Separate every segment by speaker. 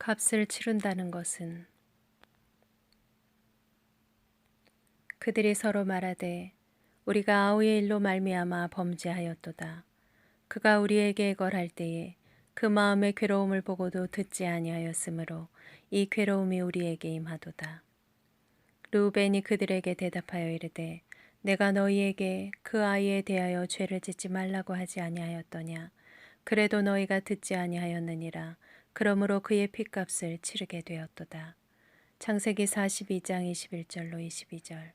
Speaker 1: 값을 치룬다는 것은 그들이 서로 말하되 우리가 아우의 일로 말미암아 범죄하였도다. 그가 우리에게 애걸할 때에 그 마음의 괴로움을 보고도 듣지 아니하였으므로 이 괴로움이 우리에게 임하도다. 르우벤이 그들에게 대답하여 이르되 내가 너희에게 그 아이에 대하여 죄를 짓지 말라고 하지 아니하였더냐. 그래도 너희가 듣지 아니하였느니라. 그러므로 그의 핏값을 치르게 되었도다. 창세기 42장 21절로 22절.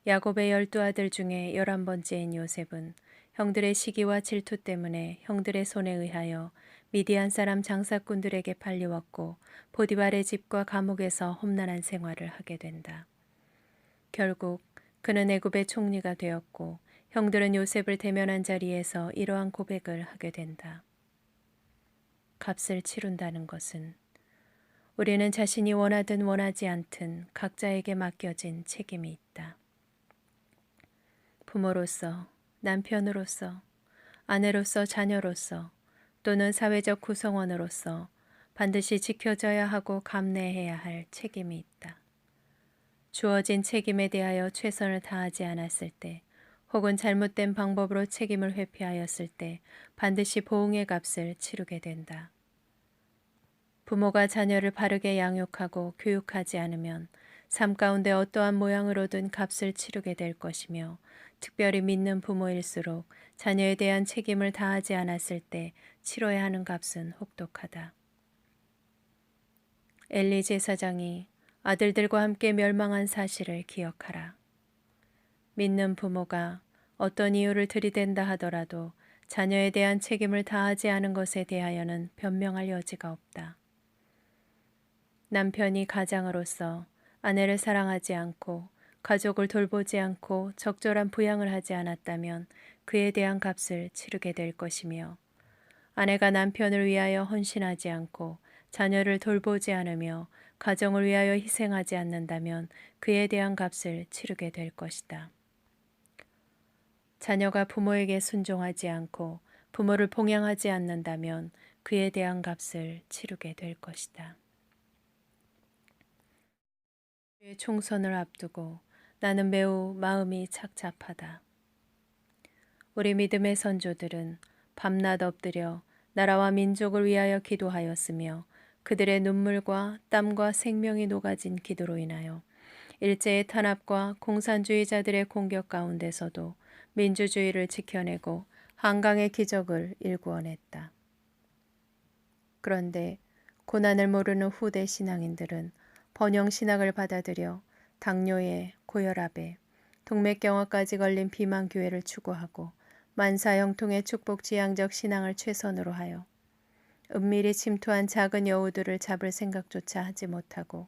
Speaker 1: 야곱의 12아들 중에 11번째인 요셉은 형들의 시기와 질투 때문에 형들의 손에 의하여 미디안 사람 장사꾼들에게 팔려왔고 보디발의 집과 감옥에서 험난한 생활을 하게 된다. 결국 그는 애굽의 총리가 되었고 형들은 요셉을 대면한 자리에서 이러한 고백을 하게 된다. 값을 치룬다는 것은 우리는 자신이 원하든 원하지 않든 각자에게 맡겨진 책임이 있다. 부모로서, 남편으로서, 아내로서, 자녀로서 또는 사회적 구성원으로서 반드시 지켜져야 하고 감내해야 할 책임이 있다. 주어진 책임에 대하여 최선을 다하지 않았을 때 혹은 잘못된 방법으로 책임을 회피하였을 때 반드시 보응의 값을 치르게 된다. 부모가 자녀를 바르게 양육하고 교육하지 않으면 삶 가운데 어떠한 모양으로든 값을 치르게 될 것이며 특별히 믿는 부모일수록 자녀에 대한 책임을 다하지 않았을 때 치러야 하는 값은 혹독하다. 엘리 제사장이 아들들과 함께 멸망한 사실을 기억하라. 믿는 부모가 어떤 이유를 들이댄다 하더라도 자녀에 대한 책임을 다하지 않은 것에 대하여는 변명할 여지가 없다. 남편이 가장으로서 아내를 사랑하지 않고 가족을 돌보지 않고 적절한 부양을 하지 않았다면 그에 대한 값을 치르게 될 것이며 아내가 남편을 위하여 헌신하지 않고 자녀를 돌보지 않으며 가정을 위하여 희생하지 않는다면 그에 대한 값을 치르게 될 것이다. 자녀가 부모에게 순종하지 않고 부모를 봉양하지 않는다면 그에 대한 값을 치르게 될 것이다. 총선을 앞두고 나는 매우 마음이 착잡하다. 우리 믿음의 선조들은 밤낮 엎드려 나라와 민족을 위하여 기도하였으며 그들의 눈물과 땀과 생명이 녹아진 기도로 인하여 일제의 탄압과 공산주의자들의 공격 가운데서도 민주주의를 지켜내고 한강의 기적을 일구어냈다. 그런데 고난을 모르는 후대 신앙인들은 번영 신학을 받아들여 당뇨에, 고혈압에, 동맥경화까지 걸린 비만교회를 추구하고 만사형통의 축복지향적 신앙을 최선으로 하여 은밀히 침투한 작은 여우들을 잡을 생각조차 하지 못하고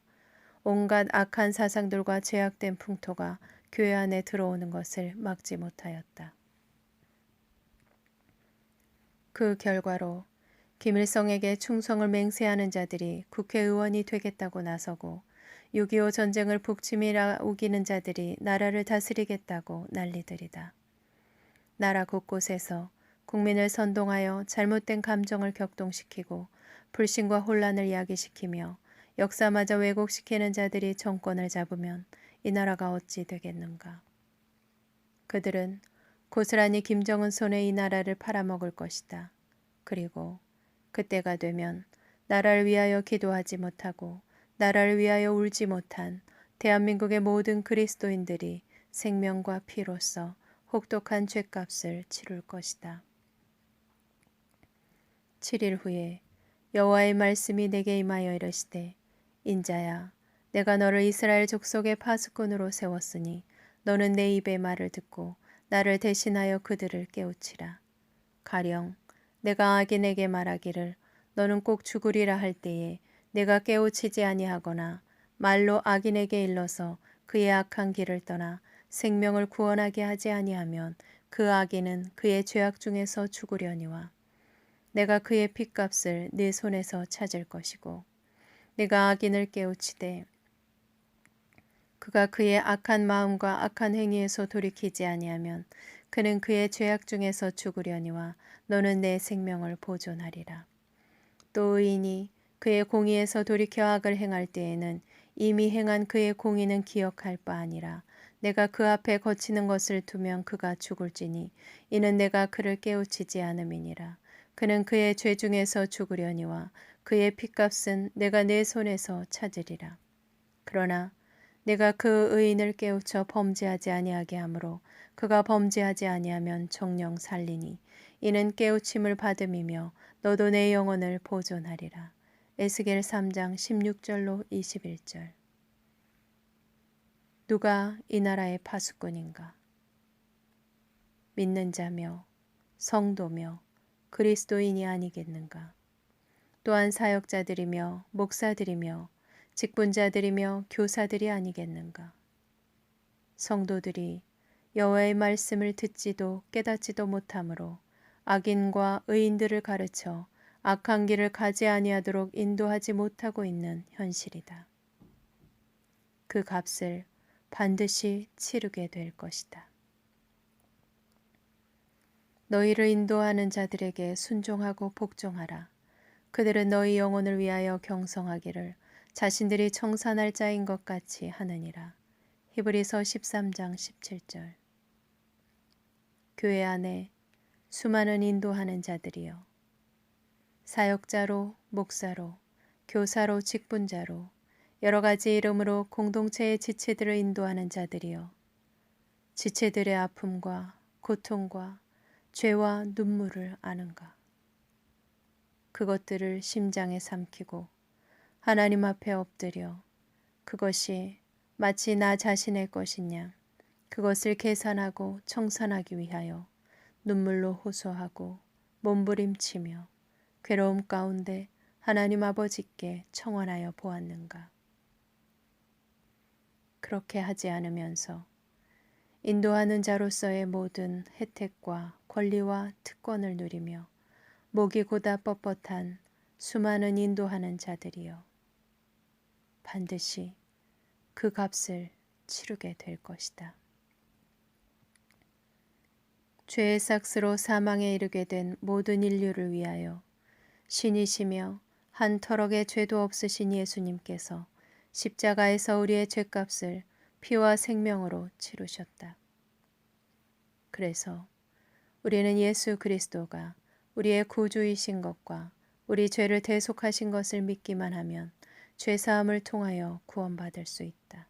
Speaker 1: 온갖 악한 사상들과 죄악된 풍토가 교회 안에 들어오는 것을 막지 못하였다. 그 결과로 김일성에게 충성을 맹세하는 자들이 국회의원이 되겠다고 나서고 6.25 전쟁을 북침이라 우기는 자들이 나라를 다스리겠다고 난리들이다. 나라 곳곳에서 국민을 선동하여 잘못된 감정을 격동시키고 불신과 혼란을 야기시키며 역사마저 왜곡시키는 자들이 정권을 잡으면 이 나라가 어찌 되겠는가. 그들은 고스란히 김정은 손에 이 나라를 팔아먹을 것이다. 그리고 그때가 되면 나라를 위하여 기도하지 못하고 나라를 위하여 울지 못한 대한민국의 모든 그리스도인들이 생명과 피로써 혹독한 죗값을 치룰 것이다. 7일 후에 여호와의 말씀이 내게 임하여 이르시되 인자야 내가 너를 이스라엘 족속의 파수꾼으로 세웠으니 너는 내 입의 말을 듣고 나를 대신하여 그들을 깨우치라. 가령 내가 악인에게 말하기를 너는 꼭 죽으리라 할 때에 내가 깨우치지 아니하거나 말로 악인에게 일러서 그의 악한 길을 떠나 생명을 구원하게 하지 아니하면 그 악인은 그의 죄악 중에서 죽으려니와 내가 그의 핏값을 네 손에서 찾을 것이고 내가 악인을 깨우치되 그가 그의 악한 마음과 악한 행위에서 돌이키지 아니하면 그는 그의 죄악 중에서 죽으려니와 너는 내 생명을 보존하리라. 또 의인이 그의 공의에서 돌이켜 악을 행할 때에는 이미 행한 그의 공의는 기억할 바 아니라 내가 그 앞에 거치는 것을 두면 그가 죽을지니 이는 내가 그를 깨우치지 않음이니라. 그는 그의 죄 중에서 죽으려니와 그의 핏값은 내가 내 손에서 찾으리라. 그러나 내가 그 의인을 깨우쳐 범죄하지 아니하게 하므로 그가 범죄하지 아니하면 정녕 살리니 이는 깨우침을 받음이며 너도 내 영혼을 보존하리라. 에스겔 3장 16절로 21절. 누가 이 나라의 파수꾼인가? 믿는 자며 성도며 그리스도인이 아니겠는가? 또한 사역자들이며 목사들이며 직분자들이며 교사들이 아니겠는가? 성도들이 여호와의 말씀을 듣지도 깨닫지도 못하므로 악인과 의인들을 가르쳐 악한 길을 가지 아니하도록 인도하지 못하고 있는 현실이다. 그 값을 반드시 치르게 될 것이다. 너희를 인도하는 자들에게 순종하고 복종하라. 그들은 너희 영혼을 위하여 경성하기를 자신들이 청산할 자인 것 같이 하느니라. 히브리서 13장 17절. 교회 안에 수많은 인도하는 자들이여. 사역자로, 목사로, 교사로, 직분자로 여러 가지 이름으로 공동체의 지체들을 인도하는 자들이여. 지체들의 아픔과 고통과 죄와 눈물을 아는가. 그것들을 심장에 삼키고 하나님 앞에 엎드려 그것이 마치 나 자신의 것이냐 그것을 계산하고 청산하기 위하여 눈물로 호소하고 몸부림치며 괴로움 가운데 하나님 아버지께 청원하여 보았는가. 그렇게 하지 않으면서 인도하는 자로서의 모든 혜택과 권리와 특권을 누리며 목이 고다 뻣뻣한 수많은 인도하는 자들이여. 반드시 그 값을 치르게 될 것이다. 죄의 삭스로 사망에 이르게 된 모든 인류를 위하여 신이시며 한 터럭의 죄도 없으신 예수님께서 십자가에서 우리의 죄값을 피와 생명으로 치르셨다. 그래서 우리는 예수 그리스도가 우리의 구주이신 것과 우리 죄를 대속하신 것을 믿기만 하면 죄사함을 통하여 구원받을 수 있다.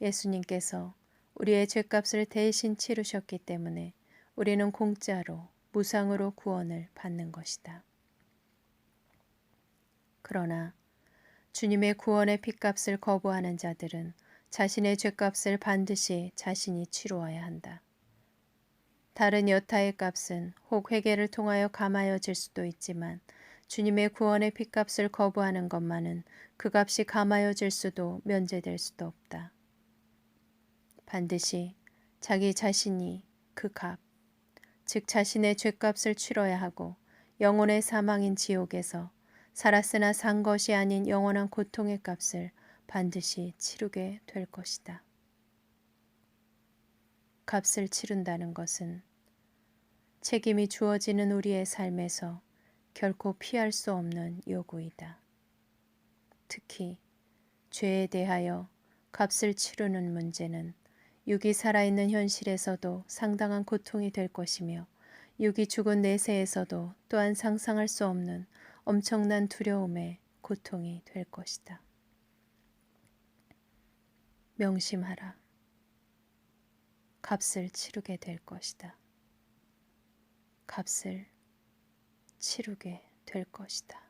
Speaker 1: 예수님께서 우리의 죄값을 대신 치르셨기 때문에 우리는 공짜로 무상으로 구원을 받는 것이다. 그러나 주님의 구원의 핏값을 거부하는 자들은 자신의 죄값을 반드시 자신이 치루어야 한다. 다른 여타의 값은 혹 회개를 통하여 감하여질 수도 있지만 주님의 구원의 핏값을 거부하는 것만은 그 값이 감하여질 수도 면제될 수도 없다. 반드시 자기 자신이 그 값, 즉 자신의 죄값을 치러야 하고 영혼의 사망인 지옥에서 살았으나 산 것이 아닌 영원한 고통의 값을 반드시 치르게 될 것이다. 값을 치른다는 것은 책임이 주어지는 우리의 삶에서 결코 피할 수 없는 요구이다. 특히 죄에 대하여 값을 치르는 문제는 육이 살아있는 현실에서도 상당한 고통이 될 것이며 육이 죽은 내세에서도 또한 상상할 수 없는 엄청난 두려움의 고통이 될 것이다. 명심하라. 값을 치르게 될 것이다. 값을 치르게 될 것이다.